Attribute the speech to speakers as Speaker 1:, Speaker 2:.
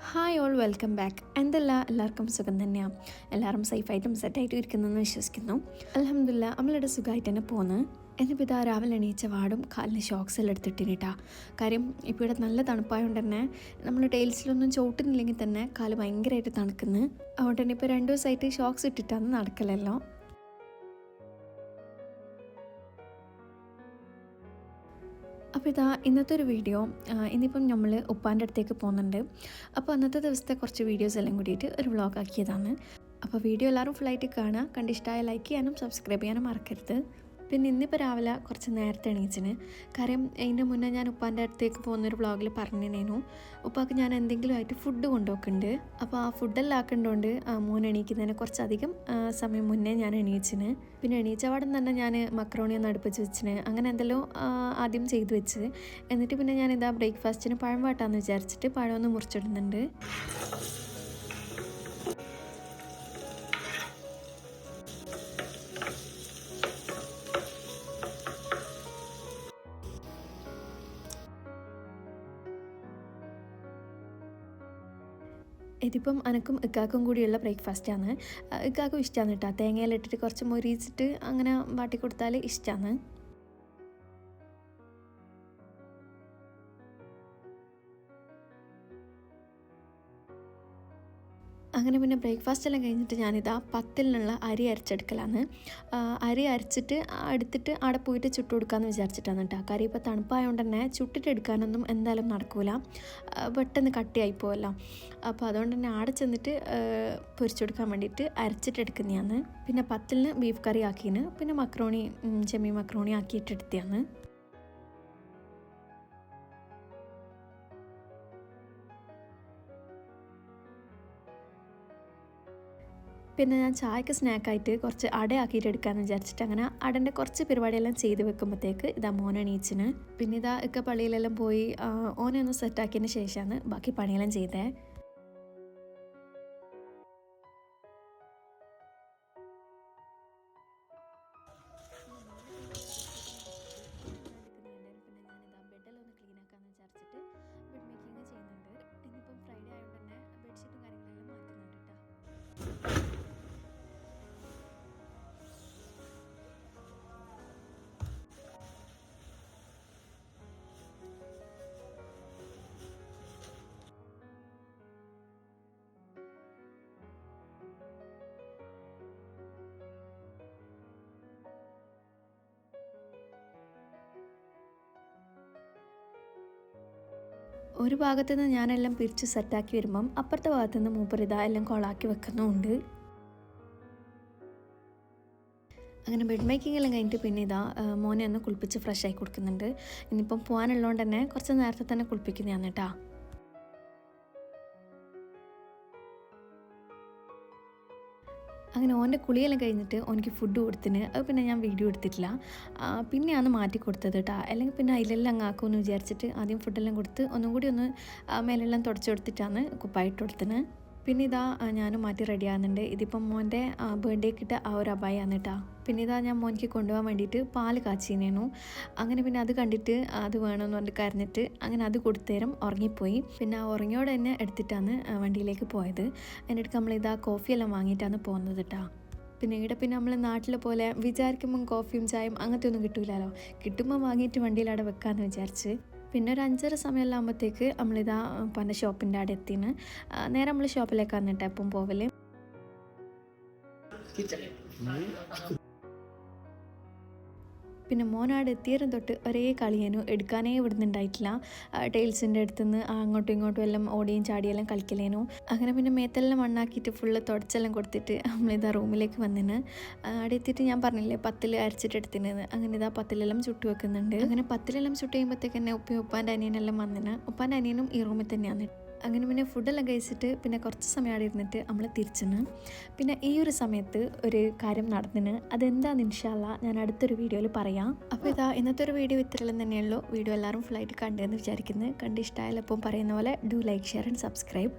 Speaker 1: Hi all welcome back. എല്ലാവർക്കും സുഖം തന്നെയാണ്. എല്ലാവരും സേഫായിട്ടും സെറ്റായിട്ടും ഇരിക്കുന്നതെന്ന് വിശ്വസിക്കുന്നു. അൽഹംദുലില്ലാ നമ്മളിവിടെ സുഖമായിട്ട് തന്നെ പോകുന്നു. എന്നിപ്പോൾ ഇതാ രാവിലെ എണീച്ച വാടും കാലിന് ഷോക്സ് എല്ലാം എടുത്തിട്ടിട്ടാ. കാര്യം ഇപ്പോൾ ഇവിടെ നല്ല തണുപ്പായതുകൊണ്ട് തന്നെ നമ്മൾ ടൈൽസിലൊന്നും ചോട്ടുന്നില്ലെങ്കിൽ തന്നെ കാല് ഭയങ്കരമായിട്ട് തണുക്കുന്നു. അതുകൊണ്ട് തന്നെ ഇപ്പോൾ 2 ദിവസമായിട്ട് ഷോക്സ് ഇട്ടിട്ടാണ് നടക്കലല്ലോ. അപ്പോൾ ഇതാ ഇന്നത്തെ ഒരു വീഡിയോ. ഇന്നിപ്പം നമ്മൾ ഉപ്പാൻ്റെ അടുത്തേക്ക് പോകുന്നുണ്ട്. അപ്പോൾ അന്നത്തെ ദിവസത്തെ കുറച്ച് വീഡിയോസ് എല്ലാം കൂടിയിട്ട് ഒരു വ്ളോഗ് ആക്കിയതാണ്. അപ്പോൾ വീഡിയോ എല്ലാവരും ഫുള്ളായിട്ട് കാണുക. കണ്ടിഷ്ടമായ ലൈക്ക് ചെയ്യാനും സബ്സ്ക്രൈബ് ചെയ്യാനും മറക്കരുത്. പിന്നെ ഇന്നിപ്പോൾ രാവിലെ കുറച്ച് നേരത്തെ എണീച്ചിന്. കാര്യം അതിൻ്റെ മുന്നേ ഞാൻ ഉപ്പാൻ്റെ അടുത്തേക്ക് പോകുന്നൊരു വ്ളോഗിൽ പറഞ്ഞിരുന്നു ഉപ്പാക്ക് ഞാൻ എന്തെങ്കിലും ആയിട്ട് ഫുഡ് കൊണ്ടുപോക്കുന്നുണ്ട്. അപ്പോൾ ആ ഫുഡെല്ലാം ആക്കേണ്ടതുകൊണ്ട് മോൻ എണീക്കുന്നതിന് കുറച്ചധികം സമയം മുന്നേ ഞാൻ എണീച്ചിന്. പിന്നെ എണീച്ചപാടം തന്നെ ഞാൻ മക്രോണി ഒന്ന് അടുപ്പിച്ച് വെച്ചിന്. അങ്ങനെ എന്തെല്ലോ ആദ്യം ചെയ്ത് വെച്ച് എന്നിട്ട് പിന്നെ ഞാനിതാ ബ്രേക്ക്ഫാസ്റ്റിന് പഴം വാട്ടാന്ന് വിചാരിച്ചിട്ട് പഴമൊന്ന് മുറിച്ചിടുന്നുണ്ട്. ഇതിപ്പം അനക്കും ഇക്കാക്കും കൂടിയുള്ള ബ്രേക്ക്ഫാസ്റ്റാണ്. ഇക്കാക്കും ഇഷ്ടമാണ് കേട്ടോ. തേങ്ങയിലിട്ടിട്ട് കുറച്ച് മൊരിച്ചിട്ട് അങ്ങനെ വാട്ടി കൊടുത്താൽ ഇഷ്ടമാണ്. അങ്ങനെ പിന്നെ ബ്രേക്ക്ഫാസ്റ്റ് എല്ലാം കഴിഞ്ഞിട്ട് ഞാനിതാ പത്തിലിനുള്ള അരി അരച്ചെടുക്കലാണ്. അരി അരച്ചിട്ട് എടുത്തിട്ട് അവിടെ പോയിട്ട് ചുട്ട് കൊടുക്കാമെന്ന് വിചാരിച്ചിട്ടാണ് കേട്ടോ. കാര്യം ഇപ്പോൾ തണുപ്പായതുകൊണ്ട് തന്നെ ചുട്ടിട്ട് എടുക്കാനൊന്നും എന്തായാലും നടക്കില്ല, പെട്ടെന്ന് കട്ടിയായിപ്പോവല്ലോ. അപ്പോൾ അതുകൊണ്ട് തന്നെ അവിടെ ചെന്നിട്ട് പൊരിച്ചെടുക്കാൻ വേണ്ടിയിട്ട് അരച്ചിട്ട് എടുക്കുന്നതാണ്. പിന്നെ പത്തിലിന് ബീഫ് കറി ആക്കിന്, പിന്നെ മക്രോണി ചെമ്മീൻ മക്രോണി ആക്കിയിട്ട് എടുത്തതാണ്. പിന്നെ ഞാൻ ചായക്ക് സ്നാക്കായിട്ട് കുറച്ച് അടയാക്കിയിട്ട് എടുക്കാമെന്ന് വിചാരിച്ചിട്ട് അങ്ങനെ അടൻ്റെ കുറച്ച് പരിപാടിയെല്ലാം ചെയ്ത് വെക്കുമ്പോഴത്തേക്ക് ഇതാ മോൻ എണീച്ചിന്. പിന്നെ ഇതാ ഒക്കെ പള്ളിയിലെല്ലാം പോയി ഓനെ ഒന്ന് സെറ്റാക്കിയതിന് ശേഷമാണ് ബാക്കി പണിയെല്ലാം ചെയ്തത്. ഇന്നിപ്പം ഫ്രൈഡേ ആയതുകൊണ്ട് തന്നെ ബെഡ്ഷീറ്റും കാര്യങ്ങളെല്ലാം മാറ്റുന്നുണ്ട് കേട്ടോ. ഒരു ഭാഗത്തു നിന്ന് ഞാനെല്ലാം പിരിച്ച് സെറ്റാക്കി വരുമ്പം അപ്പുറത്തെ ഭാഗത്തു നിന്ന് മൂപ്പരിതാ എല്ലാം കൊളാക്കി വെക്കുന്നുമുണ്ട്. അങ്ങനെ ബെഡ് മേക്കിംഗ് എല്ലാം കഴിഞ്ഞിട്ട് പിന്നെ ഇതാ മോനെ ഒന്ന് കുളിപ്പിച്ച് ഫ്രഷ് ആയി കൊടുക്കുന്നുണ്ട്. ഇനിയിപ്പം പോകാനുള്ളതുകൊണ്ട് തന്നെ കുറച്ച് നേരത്തെ തന്നെ കുളിപ്പിക്കുന്നതാണ് കേട്ടോ. അങ്ങനെ ഓൻ്റെ കുളിയെല്ലാം കഴിഞ്ഞിട്ട് ഓനിക്ക് ഫുഡ് കൊടുത്തിന്. അത് പിന്നെ ഞാൻ വീഡിയോ എടുത്തിട്ടില്ല, പിന്നെയാണ് മാറ്റി കൊടുത്തത് കേട്ടോ. അല്ലെങ്കിൽ പിന്നെ അതിലെല്ലാം അങ്ങ് ആക്കുമെന്ന് വിചാരിച്ചിട്ട് ആദ്യം ഫുഡെല്ലാം കൊടുത്ത് ഒന്നും കൂടി ഒന്ന് മേലെല്ലാം തുടച്ചു കൊടുത്തിട്ടാണ് കുപ്പായിട്ട് കൊടുത്തിന്. പിന്നെ ഇതാ ഞാനും മാറ്റി റെഡി ആകുന്നുണ്ട്. ഇതിപ്പം മോൻ്റെ ബർത്ത്ഡേക്ക് ഇട്ട ആ ഒരു അബായാണ് കേട്ടോ. പിന്നെ ഇതാ ഞാൻ മോനിക്ക് കൊണ്ടുപോകാൻ വേണ്ടിയിട്ട് പാല് കാച്ചിനേനു. അങ്ങനെ പിന്നെ അത് കണ്ടിട്ട് അത് വേണമെന്ന് പറഞ്ഞിട്ട് കരഞ്ഞിട്ട് അങ്ങനെ അത് കൊടുത്തേരം ഉറങ്ങിപ്പോയി. പിന്നെ ആ ഉറങ്ങിയോടെ തന്നെ എടുത്തിട്ടാണ് വണ്ടിയിലേക്ക് പോയത്. എന്നിട്ട് നമ്മളിതാ കോഫിയെല്ലാം വാങ്ങിയിട്ടാണ് പോകുന്നത് കേട്ടോ. പിന്നെ ഇവിടെ പിന്നെ നമ്മൾ നാട്ടിലെ പോലെ വിചാരിക്കുമ്പം കോഫിയും ചായയും അങ്ങനത്തെ ഒന്നും കിട്ടൂലല്ലോ. കിട്ടുമ്പോൾ വാങ്ങിയിട്ട് വണ്ടിയിലവിടെ വെക്കാമെന്ന് വിചാരിച്ച് പിന്നെ ഒരു 5:30 സമയമെല്ലാം ആകുമ്പോഴത്തേക്ക് നമ്മളിതാ പല ഷോപ്പിൻ്റെ അവിടെ എത്തിന്. നേരെ നമ്മൾ ഷോപ്പിലേക്കാണ് കേട്ടോ എപ്പം പോവല്. പിന്നെ മോനാട് എത്തിയരം തൊട്ട് ഒരേ കളിയേനു, എടുക്കാനേ വിടുന്നുണ്ടായിട്ടില്ല. ടൈൽസിൻ്റെ അടുത്തുനിന്ന് അങ്ങോട്ടും ഇങ്ങോട്ടും എല്ലാം ഓടിയും ചാടിയെല്ലാം കളിക്കലേനു. അങ്ങനെ പിന്നെ മേത്തെല്ലാം മണ്ണാക്കിയിട്ട് ഫുള്ള് തുടച്ചെല്ലാം കൊടുത്തിട്ട് നമ്മളിതാ റൂമിലേക്ക് വന്നിന്. അവിടെ എത്തിയിട്ട് ഞാൻ പറഞ്ഞില്ലേ പത്തിൽ അരച്ചിട്ട് എടുത്തിരുന്നത്. അങ്ങനെ ഇതാ പത്തിലെല്ലാം ചുട്ട് വെക്കുന്നുണ്ട്. അങ്ങനെ പത്തിലെല്ലാം ചുട്ട് കഴിയുമ്പോഴത്തേക്ക് തന്നെ ഉപ്പാൻ്റെ അനിയനെല്ലാം വന്നിന്. ഉപ്പാൻ്റെ അനിയനും ഈ റൂമിൽ തന്നെയാണ്. അങ്ങനെ പിന്നെ ഫുഡെല്ലാം കഴിച്ചിട്ട് പിന്നെ കുറച്ച് സമയം അവിടെ ഇരുന്നിട്ട് നമ്മൾ തിരിച്ചിന്. പിന്നെ ഈ ഒരു സമയത്ത് ഒരു കാര്യം നടന്നിന്. അതെന്താണെന്ന് ഇൻഷാ അല്ലാ ഞാൻ അടുത്തൊരു വീഡിയോയിൽ പറയാം. അപ്പോൾ ഇതാ ഇന്നത്തെ ഒരു വീഡിയോ ഇത്രയെല്ലാം തന്നെയുള്ളൂ. വീഡിയോ എല്ലാവരും ഫുള്ളായിട്ട് കണ്ടെന്ന് വിചാരിക്കുന്നത്. കണ്ട് ഇഷ്ടമായാലും എപ്പം പറയുന്ന പോലെ do like share and subscribe.